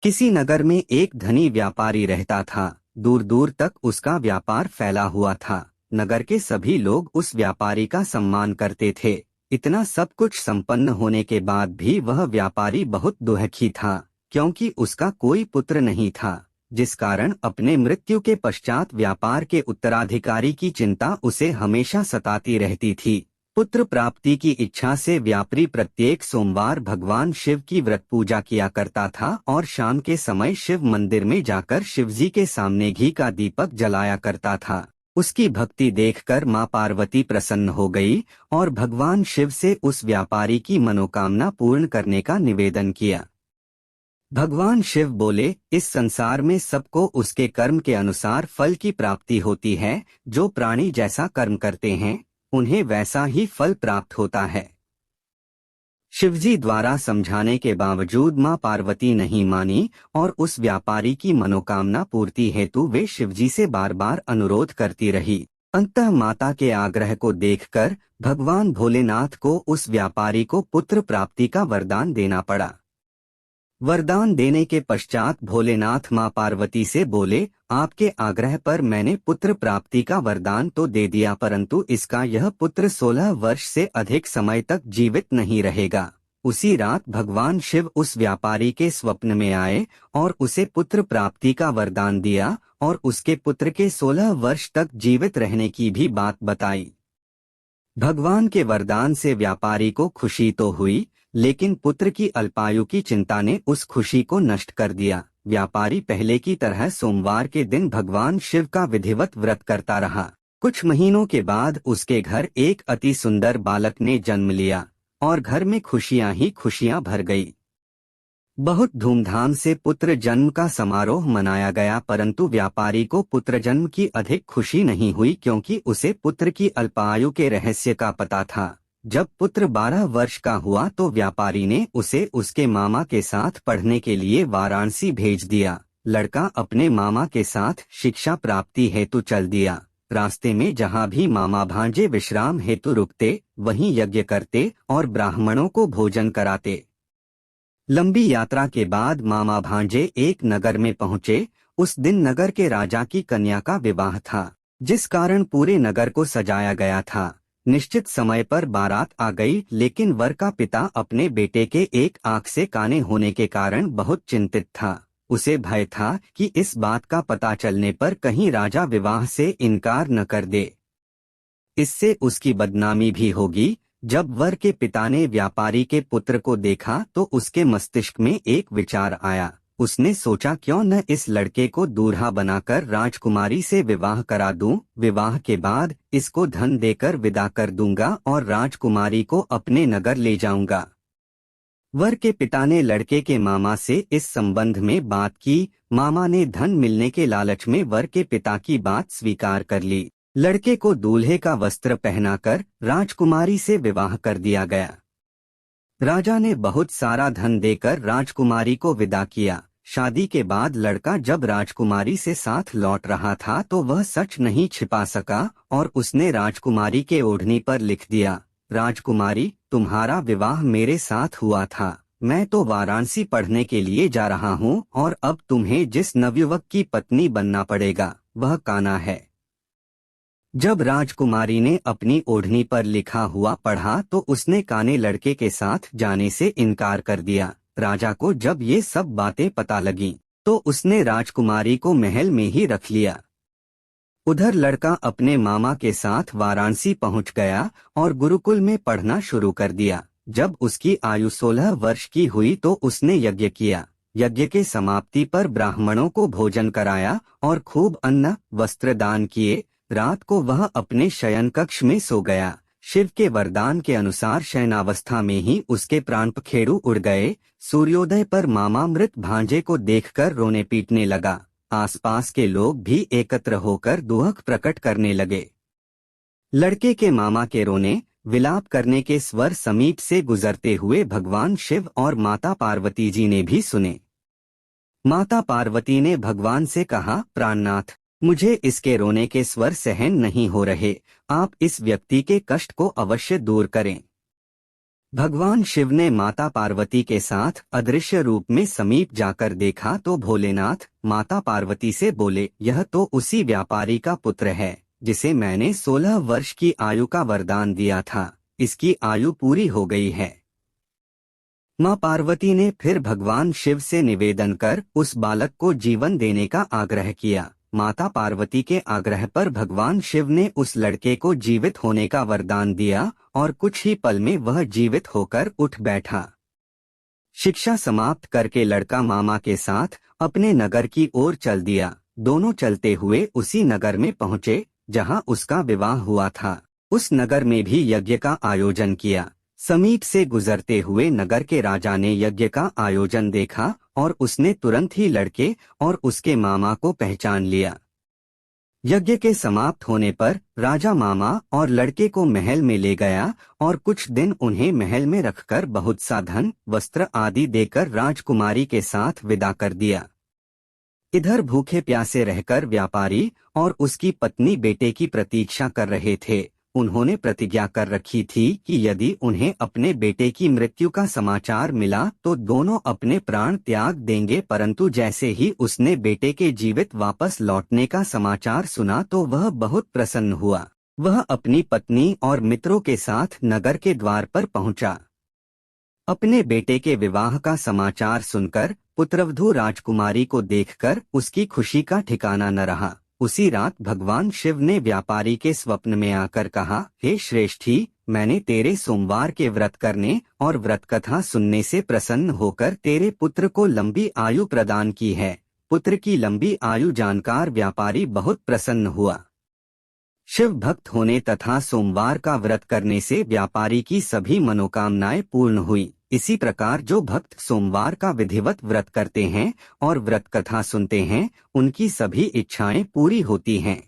किसी नगर में एक धनी व्यापारी रहता था। दूर दूर तक उसका व्यापार फैला हुआ था। नगर के सभी लोग उस व्यापारी का सम्मान करते थे। इतना सब कुछ संपन्न होने के बाद भी वह व्यापारी बहुत दुखी था, क्योंकि उसका कोई पुत्र नहीं था, जिस कारण अपने मृत्यु के पश्चात व्यापार के उत्तराधिकारी की चिंता उसे हमेशा सताती रहती थी। पुत्र प्राप्ति की इच्छा से व्यापारी प्रत्येक सोमवार भगवान शिव की व्रत पूजा किया करता था और शाम के समय शिव मंदिर में जाकर शिवजी के सामने घी का दीपक जलाया करता था। उसकी भक्ति देखकर मां पार्वती प्रसन्न हो गई और भगवान शिव से उस व्यापारी की मनोकामना पूर्ण करने का निवेदन किया। भगवान शिव बोले, इस संसार में सबको उसके कर्म के अनुसार फल की प्राप्ति होती है। जो प्राणी जैसा कर्म करते हैं उन्हें वैसा ही फल प्राप्त होता है। शिवजी द्वारा समझाने के बावजूद मां पार्वती नहीं मानी और उस व्यापारी की मनोकामना पूर्ति हेतु वे शिवजी से बार बार अनुरोध करती रही। अंततः माता के आग्रह को देखकर भगवान भोलेनाथ को उस व्यापारी को पुत्र प्राप्ति का वरदान देना पड़ा। वरदान देने के पश्चात भोलेनाथ मां पार्वती से बोले, आपके आग्रह पर मैंने पुत्र प्राप्ति का वरदान तो दे दिया, परंतु इसका यह पुत्र 16 वर्ष से अधिक समय तक जीवित नहीं रहेगा। उसी रात भगवान शिव उस व्यापारी के स्वप्न में आए और उसे पुत्र प्राप्ति का वरदान दिया और उसके पुत्र के 16 वर्ष तक जीवित रहने की भी बात बताई। भगवान के वरदान से व्यापारी को खुशी तो हुई, लेकिन पुत्र की अल्पायु की चिंता ने उस खुशी को नष्ट कर दिया। व्यापारी पहले की तरह सोमवार के दिन भगवान शिव का विधिवत व्रत करता रहा। कुछ महीनों के बाद उसके घर एक अति सुंदर बालक ने जन्म लिया और घर में खुशियां ही खुशियां भर गई। बहुत धूमधाम से पुत्र जन्म का समारोह मनाया गया, परंतु व्यापारी को पुत्र जन्म की अधिक खुशी नहीं हुई, क्योंकि उसे पुत्र की अल्पायु के रहस्य का पता था। जब पुत्र 12 वर्ष का हुआ तो व्यापारी ने उसे उसके मामा के साथ पढ़ने के लिए वाराणसी भेज दिया। लड़का अपने मामा के साथ शिक्षा प्राप्ति हेतु चल दिया। रास्ते में जहाँ भी मामा भांजे विश्राम हेतु रुकते, वहीं यज्ञ करते और ब्राह्मणों को भोजन कराते। लंबी यात्रा के बाद मामा भांजे एक नगर में पहुँचे। उस दिन नगर के राजा की कन्या का विवाह था, जिस कारण पूरे नगर को सजाया गया था। निश्चित समय पर बारात आ गई, लेकिन वर का पिता अपने बेटे के एक आंख से काने होने के कारण बहुत चिंतित था। उसे भय था कि इस बात का पता चलने पर कहीं राजा विवाह से इनकार न कर दे, इससे उसकी बदनामी भी होगी। जब वर के पिता ने व्यापारी के पुत्र को देखा तो उसके मस्तिष्क में एक विचार आया। उसने सोचा, क्यों न इस लड़के को दूल्हा बनाकर राजकुमारी से विवाह करा दूं। विवाह के बाद इसको धन देकर विदा कर दूंगा और राजकुमारी को अपने नगर ले जाऊंगा। वर के पिता ने लड़के के मामा से इस संबंध में बात की। मामा ने धन मिलने के लालच में वर के पिता की बात स्वीकार कर ली। लड़के को दूल्हे का वस्त्र पहनाकर राजकुमारी से विवाह कर दिया गया। राजा ने बहुत सारा धन देकर राजकुमारी को विदा किया। शादी के बाद लड़का जब राजकुमारी से साथ लौट रहा था तो वह सच नहीं छिपा सका और उसने राजकुमारी के ओढ़नी पर लिख दिया, राजकुमारी, तुम्हारा विवाह मेरे साथ हुआ था। मैं तो वाराणसी पढ़ने के लिए जा रहा हूँ और अब तुम्हें जिस नवयुवक की पत्नी बनना पड़ेगा वह कान्हा है। जब राजकुमारी ने अपनी ओढ़नी पर लिखा हुआ पढ़ा तो उसने काने लड़के के साथ जाने से इनकार कर दिया। राजा को जब ये सब बातें पता लगी तो उसने राजकुमारी को महल में ही रख लिया। उधर लड़का अपने मामा के साथ वाराणसी पहुंच गया और गुरुकुल में पढ़ना शुरू कर दिया। जब उसकी आयु 16 वर्ष की हुई तो उसने यज्ञ किया। यज्ञ के समाप्ति पर ब्राह्मणों को भोजन कराया और खूब अन्न वस्त्र दान किए। रात को वह अपने शयन कक्ष में सो गया। शिव के वरदान के अनुसार शयनावस्था में ही उसके प्राण पखेरु उड़ गए। सूर्योदय पर मामा मृत भांजे को देखकर रोने पीटने लगा। आसपास के लोग भी एकत्र होकर दुख प्रकट करने लगे। लड़के के मामा के रोने विलाप करने के स्वर समीप से गुजरते हुए भगवान शिव और माता पार्वती जी ने भी सुने। माता पार्वती ने भगवान से कहा, प्राणनाथ, मुझे इसके रोने के स्वर सहन नहीं हो रहे, आप इस व्यक्ति के कष्ट को अवश्य दूर करें। भगवान शिव ने माता पार्वती के साथ अदृश्य रूप में समीप जाकर देखा तो भोलेनाथ माता पार्वती से बोले, यह तो उसी व्यापारी का पुत्र है जिसे मैंने 16 वर्ष की आयु का वरदान दिया था। इसकी आयु पूरी हो गई है। माँ पार्वती ने फिर भगवान शिव से निवेदन कर उस बालक को जीवन देने का आग्रह किया। माता पार्वती के आग्रह पर भगवान शिव ने उस लड़के को जीवित होने का वरदान दिया और कुछ ही पल में वह जीवित होकर उठ बैठा। शिक्षा समाप्त करके लड़का मामा के साथ अपने नगर की ओर चल दिया। दोनों चलते हुए उसी नगर में पहुँचे जहाँ उसका विवाह हुआ था। उस नगर में भी यज्ञ का आयोजन किया। समीप से गुजरते हुए नगर के राजा ने यज्ञ का आयोजन देखा और उसने तुरंत ही लड़के और उसके मामा को पहचान लिया। यज्ञ के समाप्त होने पर राजा मामा और लड़के को महल में ले गया और कुछ दिन उन्हें महल में रखकर बहुत सा धन, वस्त्र आदि देकर राजकुमारी के साथ विदा कर दिया। इधर भूखे प्यासे रहकर व्यापारी और उसकी पत्नी बेटे की प्रतीक्षा कर रहे थे। उन्होंने प्रतिज्ञा कर रखी थी कि यदि उन्हें अपने बेटे की मृत्यु का समाचार मिला तो दोनों अपने प्राण त्याग देंगे, परंतु जैसे ही उसने बेटे के जीवित वापस लौटने का समाचार सुना तो वह बहुत प्रसन्न हुआ। वह अपनी पत्नी और मित्रों के साथ नगर के द्वार पर पहुंचा। अपने बेटे के विवाह का समाचार सुनकर पुत्रवधू राजकुमारी को देखकर उसकी खुशी का ठिकाना न रहा। उसी रात भगवान शिव ने व्यापारी के स्वप्न में आकर कहा, हे श्रेष्ठी, मैंने तेरे सोमवार के व्रत करने और व्रत कथा सुनने से प्रसन्न होकर तेरे पुत्र को लंबी आयु प्रदान की है। पुत्र की लंबी आयु जानकर व्यापारी बहुत प्रसन्न हुआ। शिव भक्त होने तथा सोमवार का व्रत करने से व्यापारी की सभी मनोकामनाएं पूर्ण हुई। इसी प्रकार जो भक्त सोमवार का विधिवत व्रत करते हैं और व्रत कथा सुनते हैं, उनकी सभी इच्छाएं पूरी होती हैं।